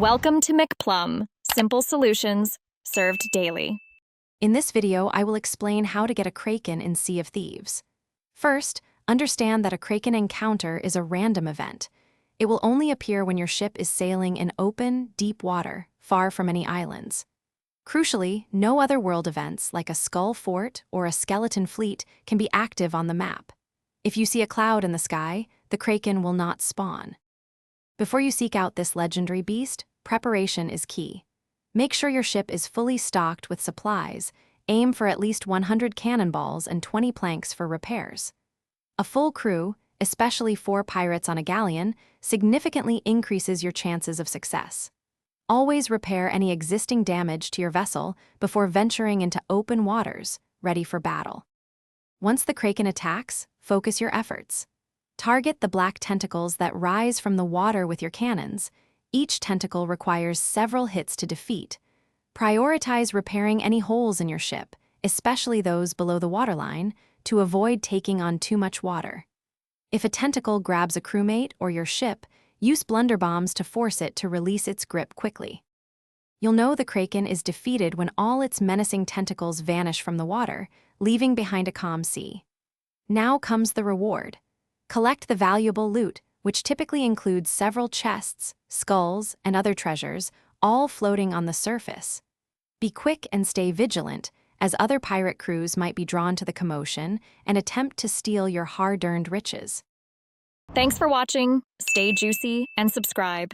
Welcome to McPlum, simple solutions served daily. In this video, I will explain how to get a Kraken in Sea of Thieves. First, understand that a Kraken encounter is a random event. It will only appear when your ship is sailing in open, deep water, far from any islands. Crucially, no other world events like a skull fort or a skeleton fleet can be active on the map. If you see a cloud in the sky, the Kraken will not spawn. Before you seek out this legendary beast, preparation is key. Make sure your ship is fully stocked with supplies. Aim for at least 100 cannonballs and 20 planks for repairs. A full crew, especially 4 pirates on a galleon, significantly increases your chances of success. Always repair any existing damage to your vessel before venturing into open waters, ready for battle. Once the Kraken attacks, focus your efforts. Target the black tentacles that rise from the water with your cannons. Each tentacle requires several hits to defeat. Prioritize repairing any holes in your ship, especially those below the waterline, to avoid taking on too much water. If a tentacle grabs a crewmate or your ship, use blunderbombs to force it to release its grip quickly. You'll know the Kraken is defeated when all its menacing tentacles vanish from the water, leaving behind a calm sea. Now comes the reward. Collect the valuable loot, which typically includes several chests, skulls, and other treasures, all floating on the surface. Be quick and stay vigilant, as other pirate crews might be drawn to the commotion and attempt to steal your hard-earned riches. Thanks for watching. Stay juicy and subscribe.